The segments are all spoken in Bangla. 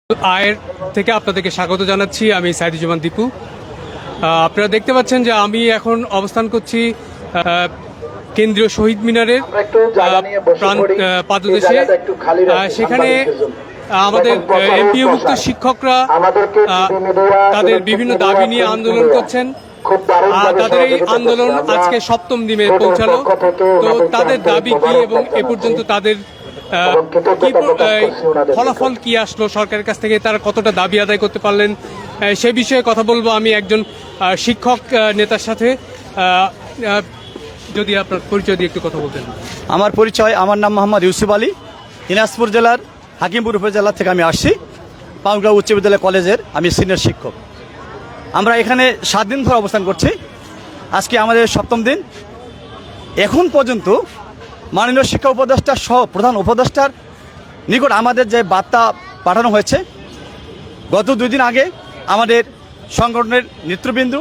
আয়ের থেকে আপনাদেরকে স্বাগত জানাচ্ছি। আমি সাইদুজ্জামান দীপু। আপনারা দেখতে পাচ্ছেন যে আমি এখন অবস্থান করছি কেন্দ্রীয় শহীদ মিনারের পাদদেশে। সেখানে আমাদের এমপিওভুক্ত শিক্ষকরা তাদের বিভিন্ন দাবি নিয়ে আন্দোলন করছেন। তাদের এই আন্দোলন আজকে সপ্তম দিনে পৌঁছালো। তো তাদের দাবি কি এবং এ পর্যন্ত তাদের ফলাফল কি আসলো, সরকারের কাছ থেকে তারা কতটা দাবি আদায় করতে পারলেন, সে বিষয়ে কথা বলবো আমি একজন শিক্ষক নেতার সাথে। যদি আপনার পরিচয় দিয়ে একটু কথা বলতেন। আমার নাম মোহাম্মদ ইউসুফ আলী। দিনাজপুর জেলার হাকিমপুর উপজেলা থেকে আমি আসছি। পাউগ্রা উচ্চ বিদ্যালয় কলেজের আমি সিনিয়র শিক্ষক। আমরা এখানে 7 দিন ধরে অবস্থান করছি। আজকে আমাদের সপ্তম দিন। এখন পর্যন্ত মাননীয় শিক্ষা উপদেষ্টা সহ প্রধান উপদেষ্টার নিকট আমাদের যে বার্তা পাঠানো হয়েছে, গত 2 দিন আগে আমাদের সংগঠনের নেতৃবৃন্দ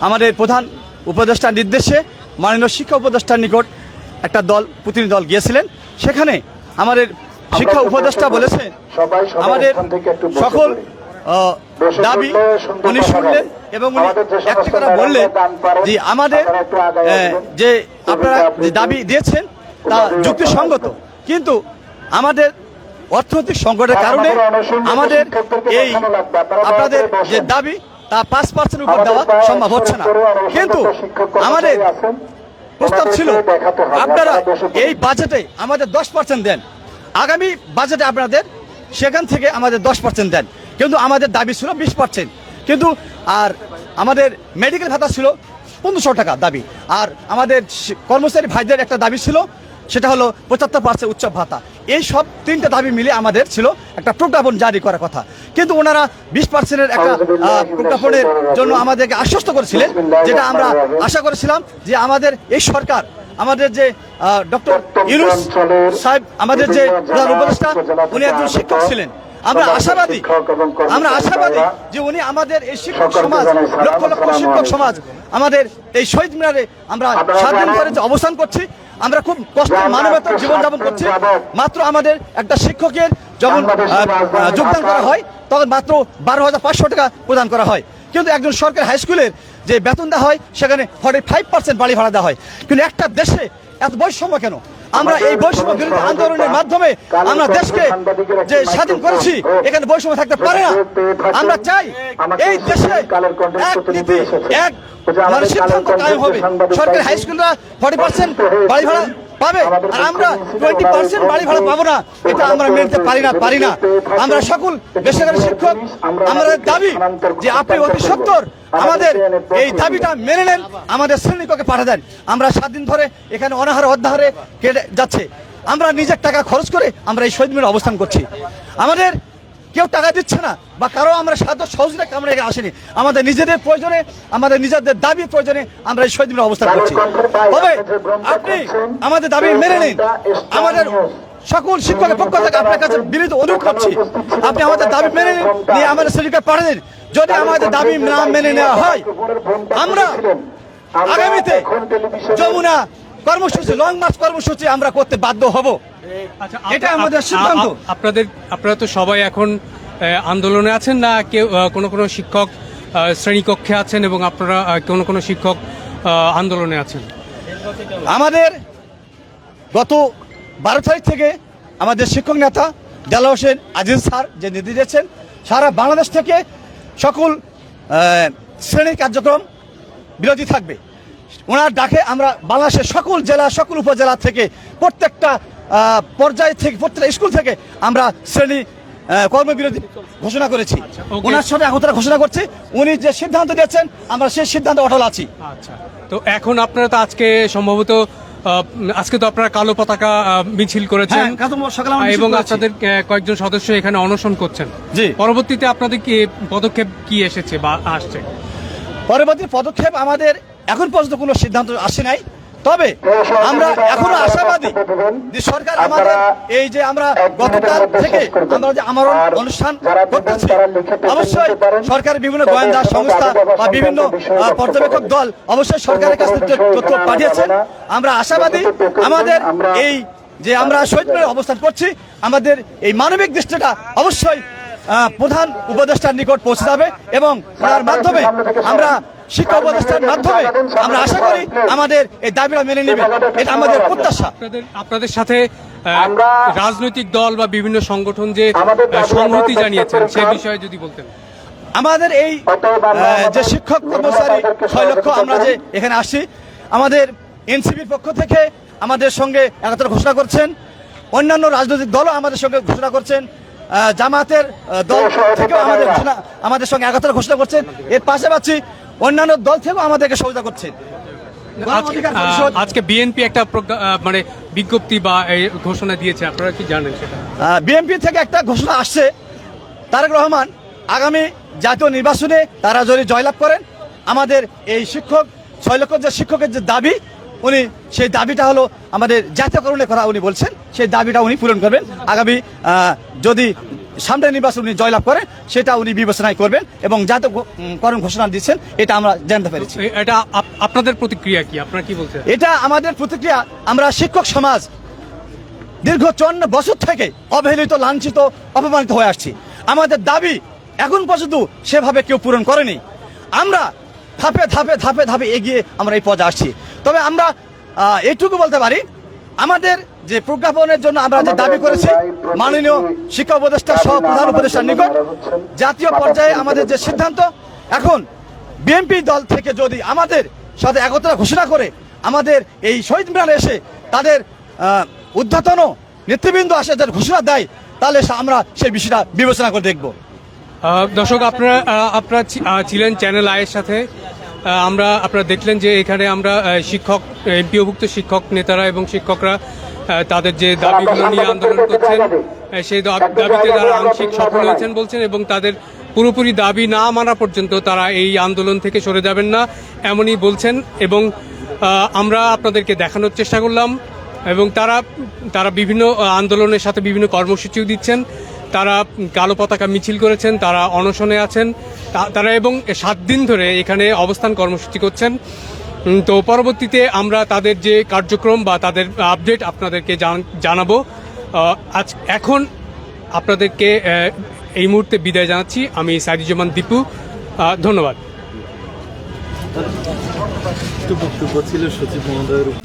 আমাদের প্রধান উপদেষ্টার নির্দেশে মাননীয় শিক্ষা উপদেষ্টার নিকট একটা প্রতিনিধি দল গিয়েছিলেন। সেখানে আমাদের শিক্ষা উপদেষ্টা বলেছে আমাদের সকল দাবি উনি শুনলেন এবং উনি একটি কথা বললেন যে আমাদের যে আপনারা যে দাবি দিয়েছেন তা যুক্তিসঙ্গত, কিন্তু আমাদের অর্থনৈতিক সংকটের কারণে আমাদের এই আপনাদের যে দাবি তা 5% উপর দেওয়া সম্ভব হচ্ছে না। কিন্তু আমাদের প্রস্তাব ছিল আপনারা এই বাজেটে আমাদের 10% দেন, আগামী বাজেটে আপনাদের সেখান থেকে আমাদের 10% দেন। কিন্তু আমাদের দাবি ছিল 20%। কিন্তু আর আমাদের মেডিকেল ভাতা ছিল 1500 টাকা দাবি। আর আমাদের কর্মচারী ভাইদের একটা দাবি ছিল, সেটা হলো 75% উচ্চ ভাতা। এই সব 3টে দাবি মিলে আমাদের ছিল একটা প্রজ্ঞাপন জারি করার কথা। কিন্তু ওনারা 20%-এর একটা প্রজ্ঞাপনের জন্য আমাদেরকে আশ্বস্ত করেছিলেন, যেটা আমরা আশা করেছিলাম যে আমাদের এই সরকার, আমাদের যে ডক্টর ইউনূস সাহেব, আমাদের যে প্রধান উপদেষ্টা, উনি একজন শিক্ষক ছিলেন। আমরা আশাবাদী যে উনি আমাদের এই শিক্ষক সমাজ, লক্ষ লক্ষ শিক্ষক সমাজ, আমাদের এই শহীদ মিনারে আমরা 7 দিন ধরে যে অবস্থান করছি, আমরা খুব কষ্টের মানবতার জীবনযাপন করছি। মাত্র আমাদের একটা শিক্ষকের যখন যোগদান করা হয় তখন মাত্র 12,500 টাকা প্রদান করা হয়। কিন্তু একজন সরকারি হাই স্কুলের যে বেতন দেওয়া হয় সেখানে 45% বাড়ি ভাড়া দেওয়া হয়। কিন্তু একটা দেশে এত বৈষম্য কেন? আমরা এই বৈষম্য বিরোধী আন্দোলনের মাধ্যমে আমরা দেশকে যে স্বাধীন করেছি, এখানে বৈষম্য থাকতে পারে না। আমরা চাই এই দেশে এক নীতি, এক সিদ্ধান্ত কায়েম হবে। সরকারি হাই স্কুলরা 40% বাড়ি ভাড়া পাবে আর আমরা 20% বাড়ি ভাড়া পাবো না। এটা আমরা মেনে পারি না। আমরা সকল বেসরকারি শিক্ষক, আমাদের দাবি যে আপনি অতি সত্বর আমাদের এই দাবিটা মেনে নেন, আমাদের শ্রেণীকক্ষে পাঠিয়ে দেন। আমরা 7 দিন ধরে এখানে অনাহারে অধ্যাহারে কেটে যাচ্ছে। আমরা নিজের টাকা খরচ করে আমরা এই শহীদ মিনারে অবস্থান করছি। আমাদের কেউ টাকা দিচ্ছে না বা কারো আমরা সাহায্য সহযোগিতা আমরা এখানে আসিনি। আমাদের নিজেদের প্রয়োজনে, আমাদের নিজেদের দাবির প্রয়োজনে আমরা এই শহীদ মিনারে অবস্থান করছি। তবে আপনি আমাদের দাবি মেনে নিন। আমাদের সকল শিক্ষকের পক্ষ থেকে আপনার কাছে বিনীত অনুরোধ করছি, আপনি আমাদের দাবি মেনে নিয়ে আমাদের শ্রেণীকে পাঠিয়ে দিন। যদি আমাদের দাবি না মেনে নেওয়া হয়, আমরা আগামীতে যমুনা কর্মসূচি, লং মার্চ কর্মসূচি আমরা করতে বাধ্য হব। এটা আমাদের সিদ্ধান্ত। আপনারা তো সবাই এখন আন্দোলনে আছেন না? কেউ কোনো শিক্ষক শ্রেণীকক্ষে আছেন এবং আপনারা কোনো শিক্ষক আন্দোলনে আছেন? আমাদের গত 12 তারিখ থেকে আমাদের শিক্ষক নেতা দেলাওয়ার হোসেন আজিজ স্যার যে নির্দেশ দিয়েছেন, সারা বাংলাদেশ থেকে সকল শ্রেণীর কার্যক্রম বিরতি থাকবে। ওনার ডাকে আমরা বাংলাদেশের সকল জেলা, সকল উপজেলা থেকে, প্রত্যেকটা পর্যায় থেকে, প্রত্যেকটা স্কুল থেকে আমরা শ্রেণী কর্মবিরতি ঘোষণা করেছি। ওনার সাথে একত্রে ঘোষণা করছি। উনি যে সিদ্ধান্ত দিয়েছেন আমরা সেই সিদ্ধান্তে অটল আছি। আচ্ছা, তো এখন আপনারা তো আজকে তো আপনারা কালো পতাকা মিছিল করেছেন এবং আপনাদের কয়েকজন সদস্য এখানে অনশন করছেন। জি, পরবর্তীতে আপনাদের কি পদক্ষেপ কি এসেছে বা আসছে? পরবর্তী পদক্ষেপ আমাদের এখন পর্যন্ত কোনো সিদ্ধান্ত আসে নাই। তবে আমরা এখনো আশাবাদী যে সরকার আমাদের এই যে আমরা গতকাল থেকে আমরা যে আমরণ অনুষ্ঠান করতেছি, অবশ্যই সরকারের বিভিন্ন গোয়েন্দা সংস্থা বা বিভিন্ন পর্যবেক্ষক দল অবশ্যই সরকারের কাছে তথ্য পাঠিয়েছেন। আমরা আশাবাদী আমাদের এই যে আমরা শহীদ মিনারে অবস্থান করছি, আমাদের এই মানবিক দৃষ্টিটা অবশ্যই প্রধান উপদেষ্টার নিকট পৌঁছে যাবে এবং ওনার মাধ্যমে আমরা শিক্ষা উপদেষ্টার মাধ্যমে আমরা আশা করি আমাদের এই দাবিটা মেনে নেবে, এটা আমাদের প্রত্যাশা। আপনাদের সাথে রাজনৈতিক দল বা বিভিন্ন সংগঠন যে সংহতি জানিয়েছেন সে বিষয়ে যদি বলতেন। আমাদের এই যে শিক্ষক কর্মচারী 6 লক্ষ আমরা যে এখানে আসছি, আমাদের এনসিপির পক্ষ থেকে আমাদের সঙ্গে একত্র ঘোষণা করছেন, অন্যান্য রাজনৈতিক দলও আমাদের সঙ্গে ঘোষণা করছেন, জামাতের দল থেকেও আমাদের সঙ্গে একত্র ঘোষণা করছেন, এর পাশাপাশি অন্যান্য দল থেকেও আমাদেরকে সহযোগিতা করছেন। আজকে বিএনপি একটা মানে বিজ্ঞপ্তি বা এই ঘোষণা দিয়েছে, আপনারা কি জানেন সেটা? বিএনপি থেকে একটা ঘোষণা আসছে, তারেক রহমান আগামী জাতীয় নির্বাচনে তারা যদি জয়লাভ করেন, আমাদের এই শিক্ষক 6 লক্ষ যে শিক্ষকের যে দাবি, উনি সেই দাবিটা হলো আমাদের জাতীয়করণের কথা উনি বলছেন, সেই দাবিটা উনি পূরণ করবেন। আগামী যদি সামনের নির্বাচন উনি জয়লাভ করেন সেটা উনি বিবেচনায় করবেন এবং জাতীয়করণ ঘোষণা দিচ্ছেন, এটা আমরা জানতে পেরেছি। এটা আপনাদের প্রতিক্রিয়া কি, আপনারা কি বলছেন? এটা আমাদের প্রতিক্রিয়া, আমরা শিক্ষক সমাজ দীর্ঘ 54 বছর থেকে অবহেলিত, লাঞ্ছিত, অপমানিত হয়ে আসছি। আমাদের দাবি এখন পর্যন্ত সেভাবে কেউ পূরণ করেনি। আমরা ধাপে ধাপে ধাপে ধাপে এগিয়ে আমরা এই পর্যায়ে আসছি। তবে আমরা এইটুকু বলতে পারি, আমাদের যে প্রজ্ঞাপনের জন্য আমরা যে দাবি করেছি মাননীয় শিক্ষা উপদেষ্টা সহ প্রধান উপদেষ্টার নিকট, জাতীয় পর্যায়ে আমাদের যে সিদ্ধান্ত, এখন বিএনপি দল থেকে যদি আমাদের সাথে একত্র ঘোষণা করে আমাদের এই শহীদ মিনারে এসে তাদের উদ্ধতন নেতৃবৃন্দ আসে যার ঘোষণা দেয়, তাহলে আমরা সেই বিষয়টা বিবেচনা করে দেখব। দর্শক, আপনারা ছিলেন চ্যানেল আইয়ের সাথে। আপনারা দেখলেন যে এখানে আমরা শিক্ষক, এমপিওভুক্ত শিক্ষক নেতারা এবং শিক্ষকরা তাদের যে দাবিগুলো নিয়ে আন্দোলন করছেন, সেই দাবিতে তারা আংশিক সফল হয়েছেন বলছেন এবং তাদের পুরোপুরি দাবি না মানা পর্যন্ত তারা এই আন্দোলন থেকে সরে যাবেন না এমনই বলছেন। এবং আমরা আপনাদেরকে দেখানোর চেষ্টা করলাম এবং তারা বিভিন্ন আন্দোলনের সাথে বিভিন্ন কর্মসূচিও দিচ্ছেন। তারা কালো পতাকা মিছিল করেছেন, তারা অনশনে আছেন, তারা এবং 7 দিন ধরে এখানে অবস্থান কর্মসূচি করছেন। তো পরবর্তীতে আমরা তাদের যে কার্যক্রম বা তাদের আপডেট আপনাদেরকে জানাবো। এখন আপনাদেরকে এই মুহূর্তে বিদায় জানাচ্ছি। আমি সাইদুজ্জামান দীপু, ধন্যবাদ। বক্তব্য ছিল সচিব মহোদয়ের।